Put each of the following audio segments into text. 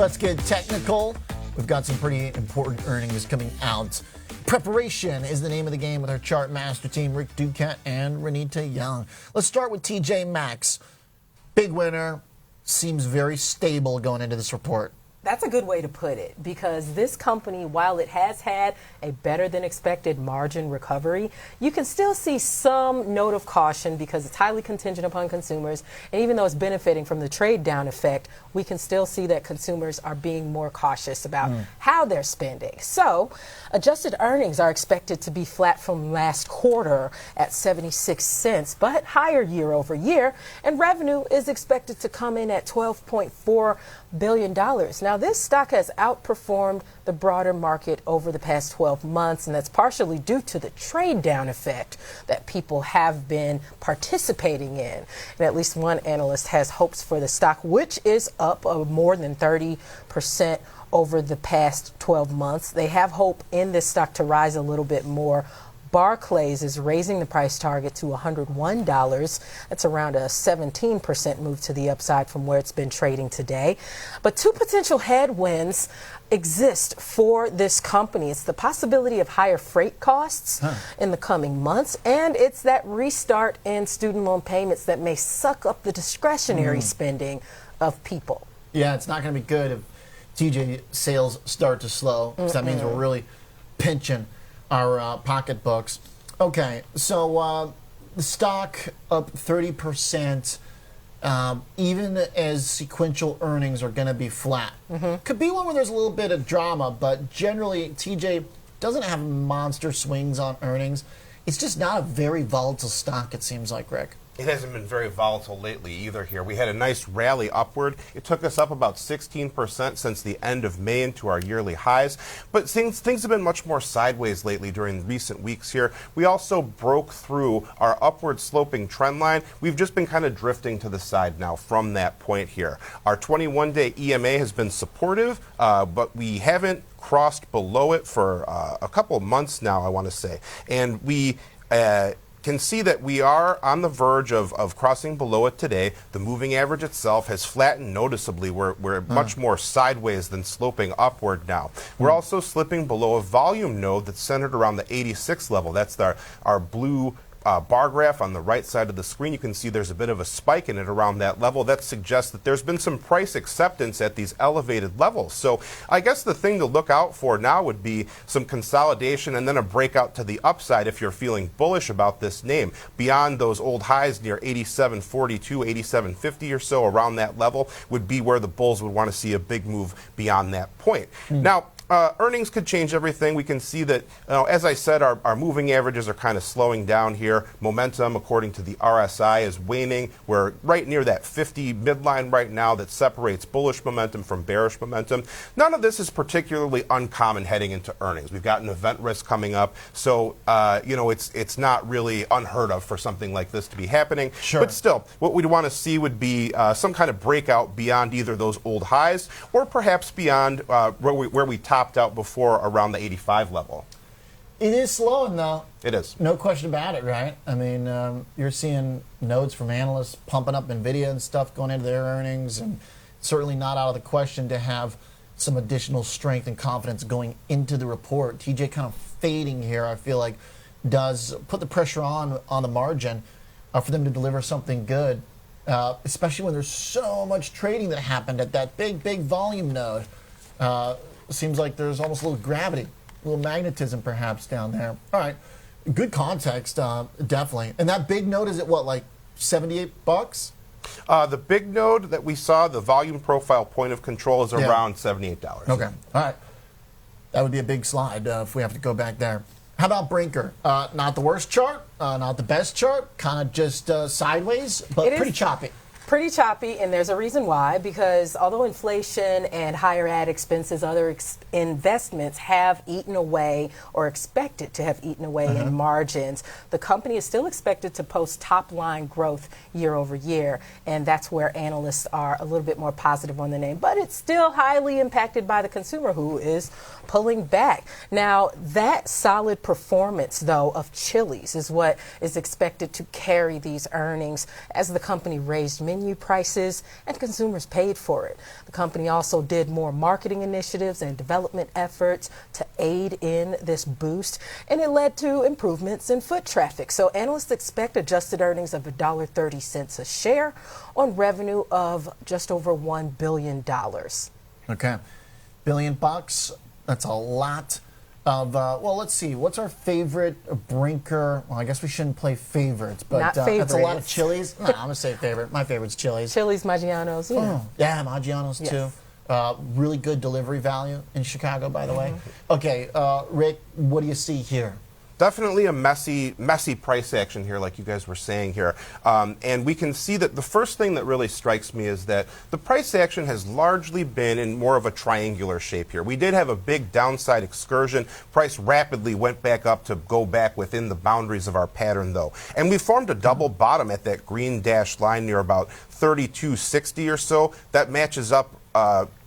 Let's get technical. We've got some pretty important earnings coming out. Preparation is the name of the game with our chart master team, Rick Ducat and Renita Young. Let's start with TJ Big winner. Seems very stable going into this report. That's a good way to put it, because this company, while it has had a better than expected margin recovery, you can still see some note of caution because it's highly contingent upon consumers. And even though it's benefiting from the trade down effect, we can still see that consumers are being more cautious about how they're spending. So adjusted earnings are expected to be flat from last quarter at 76 cents, but higher year over year. And revenue is expected to come in at $12.4 billion. Now, this stock has outperformed the broader market over the past 12 months, and that's partially due to the trade down effect that people have been participating in. And at least one analyst has hopes for the stock, which is up more than 30% over the past 12 months. They have hope in this stock to rise a little bit more. Barclays is raising the price target to $101. That's around a 17% move to the upside from where it's been trading today. But two potential headwinds exist for this company. It's the possibility of higher freight costs in the coming months, and it's that restart in student loan payments that may suck up the discretionary spending of people. Yeah, it's not going to be good if TJ sales start to slow, because that means we're really pinching our pocketbooks. Okay, so the stock up 30%, even as sequential earnings are going to be flat. Could be one where there's a little bit of drama, but generally TJ doesn't have monster swings on earnings. It's just not a very volatile stock, it seems like, Rick. It hasn't been very volatile lately either here. We had a nice rally upward. It took us up about 16% since the end of May into our yearly highs. But things have been much more sideways lately during recent weeks here. We also broke through our upward sloping trend line. We've just been kind of drifting to the side now from that point here. Our 21-day EMA has been supportive, but we haven't crossed below it for a couple of months now, I want to say. And we can see that we are on the verge of crossing below it today. The moving average itself has flattened noticeably. We're much more sideways than sloping upward now. We're also slipping below a volume node that's centered around the 86 level. That's our blue bar graph on the right side of the screen. You can see there's a bit of a spike in it around that level. That suggests that there's been some price acceptance at these elevated levels. So I guess the thing to look out for now would be some consolidation and then a breakout to the upside if you're feeling bullish about this name. Beyond those old highs near 87.42, 87.50 or so, around that level would be where the bulls would want to see a big move beyond that point. Now, earnings could change everything. We can see that, as I said, our moving averages are kind of slowing down here. Momentum, according to the RSI, is waning. We're right near that 50 midline right now that separates bullish momentum from bearish momentum. None of this is particularly uncommon heading into earnings. We've got an event risk coming up, so it's not really unheard of for something like this to be happening. Sure. But still, what we'd want to see would be some kind of breakout beyond either those old highs or perhaps beyond where we topped out before around the 85 level. It is slowing, though. It is. No question about it, right? I mean, you're seeing notes from analysts pumping up NVIDIA and stuff going into their earnings, and certainly not out of the question to have some additional strength and confidence going into the report. TJ kind of fading here, I feel like, does put the pressure on the margin for them to deliver something good, especially when there's so much trading that happened at that big volume node. Seems like there's almost a little gravity, a little magnetism perhaps down there. All right, good context, definitely. And that big node is at what, like $78? The big node that we saw, the volume profile point of control, is around $78. Okay, all right. That would be a big slide if we have to go back there. How about Brinker? Not the worst chart, not the best chart, kind of just sideways, but pretty choppy. Pretty choppy, and there's a reason why, because although inflation and higher ad expenses, other investments have eaten away or expected to have eaten away in margins, the company is still expected to post top-line growth year over year, and that's where analysts are a little bit more positive on the name. But it's still highly impacted by the consumer, who is pulling back. Now, that solid performance, though, of Chili's is what is expected to carry these earnings as the company raised menu menu prices, and consumers paid for it. The company also did more marketing initiatives and development efforts to aid in this boost, and it led to improvements in foot traffic. So analysts expect adjusted earnings of $1.30 a share on revenue of just over $1 billion. Okay. $1 billion, that's a lot of, well, let's see. What's our favorite Brinker? Well, I guess we shouldn't play favorites, but Not that's a lot of favorites. Chili's. No, I'm going to say favorite. My favorite's Chili's. Chili's, Maggiano's, you know. Yeah, Maggiano's Yes. too. Really good delivery value in Chicago, by the way. Okay, Rick, what do you see here? Definitely a messy price action here, like you guys were saying here. And we can see that the first thing that really strikes me is that the price action has largely been in more of a triangular shape here. We did have a big downside excursion. Price rapidly went back up to go back within the boundaries of our pattern, though. And we formed a double bottom at that green dashed line near about 32.60 or so. That matches up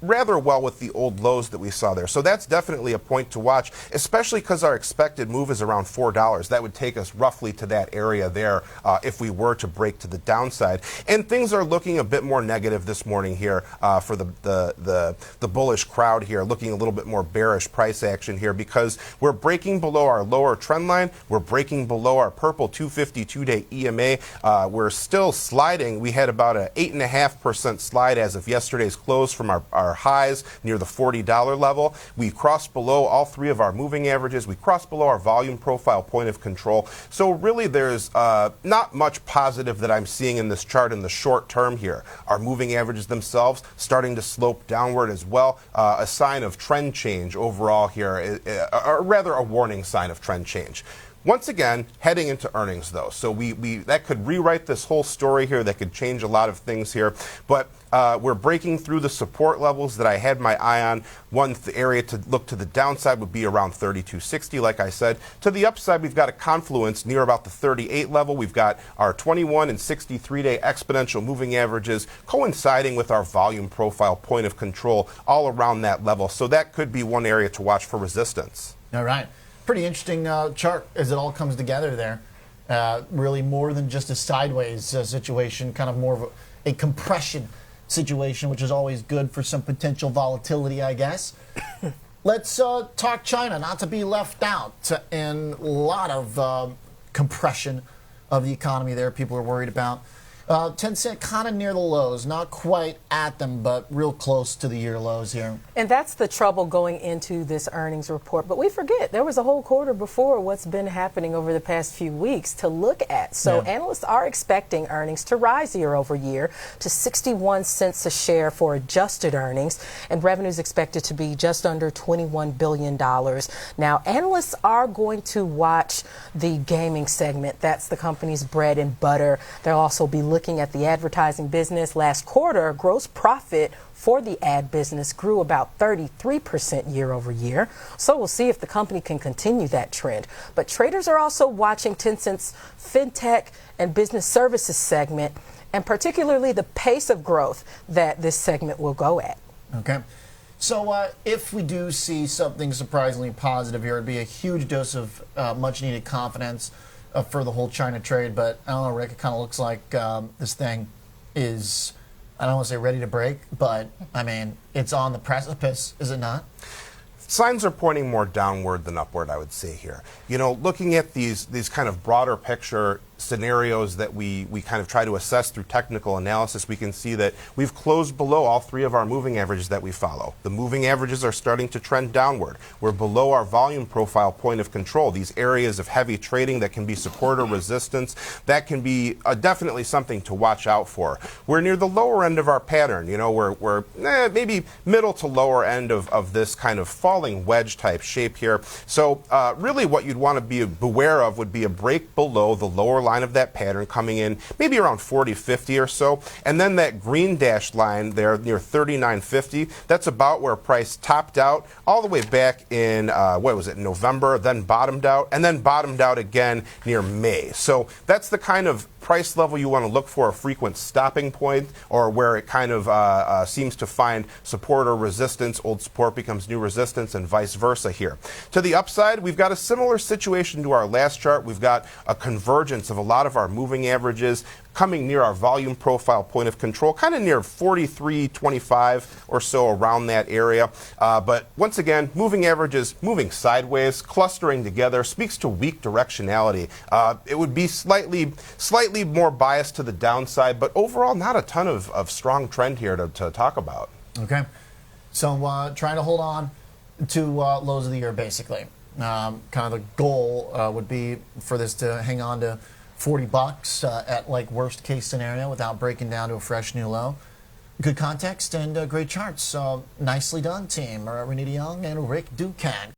rather well with the old lows that we saw there. So that's definitely a point to watch, especially because our expected move is around $4. That would take us roughly to that area there if we were to break to the downside. And things are looking a bit more negative this morning here for the bullish crowd here, looking a little bit more bearish price action here because we're breaking below our lower trend line. We're breaking below our purple 250 2-day EMA. We're still sliding. We had about an 8.5% slide as of yesterday's close from our highs near the $40 level. We crossed below all three of our moving averages. We crossed below our volume profile point of control. So really there's not much positive that I'm seeing in this chart in the short term here. Our moving averages themselves starting to slope downward as well. A sign of trend change overall here, or rather a warning sign of trend change. Once again, heading into earnings, though. So that could rewrite this whole story here. That could change a lot of things here. But we're breaking through the support levels that I had my eye on. One area to look to the downside would be around 32.60, like I said. To the upside, we've got a confluence near about the 38 level. We've got our 21 and 63-day exponential moving averages coinciding with our volume profile point of control all around that level. So that could be one area to watch for resistance. All right. Pretty interesting chart as it all comes together there. Really more than just a sideways situation, kind of more of a compression situation, which is always good for some potential volatility, I guess. Let's talk China, not to be left out, and a lot of compression of the economy there people are worried about. Tencent kind of near the lows, not quite at them, but real close to the year lows here. And that's the trouble going into this earnings report. But we forget there was a whole quarter before what's been happening over the past few weeks to look at. So analysts are expecting earnings to rise year over year to 61 cents a share for adjusted earnings, and revenues expected to be just under $21 billion. Now, analysts are going to watch the gaming segment. That's the company's bread and butter. They'll also be looking at the advertising business. Last quarter, gross profit for the ad business grew about 33% year over year. So we'll see if the company can continue that trend. But traders are also watching Tencent's fintech and business services segment, and particularly the pace of growth that this segment will go at. Okay. So if we do see something surprisingly positive here, it'd be a huge dose of much needed confidence for the whole China trade. But I don't know, Rick, it kind of looks like this thing is, I don't want to say ready to break, but I mean, it's on the precipice, is it not? Signs are pointing more downward than upward, I would say here. You know, looking at these kind of broader picture scenarios that we kind of try to assess through technical analysis, we can see that we've closed below all three of our moving averages that we follow. The moving averages are starting to trend downward. We're below our volume profile point of control, these areas of heavy trading that can be support or resistance. That can be definitely something to watch out for. We're near the lower end of our pattern. You know, we're maybe middle to lower end of this kind of falling wedge type shape here. So really what you'd want to be beware of would be a break below the lower line of that pattern coming in maybe around 40.50 or so, and then that green dashed line there near 39.50, that's about where price topped out all the way back in what was it, November, then bottomed out, and then bottomed out again near May. So that's the kind of price level you want to look for a frequent stopping point, or where it kind of seems to find support or resistance. Old support becomes new resistance, and vice versa here. To the upside, we've got a similar situation to our last chart. We've got a convergence of a lot of our moving averages coming near our volume profile point of control, kind of near 43.25 or so, around that area. But once again, moving averages moving sideways, clustering together, speaks to weak directionality. It would be slightly more biased to the downside, but overall not a ton of strong trend here to talk about. Okay. So trying to hold on to lows of the year, basically. Kind of the goal would be for this to hang on to $40 at like worst case scenario without breaking down to a fresh new low. Good context and great charts. So nicely done, team. Renee DeYoung and Rick Dukan.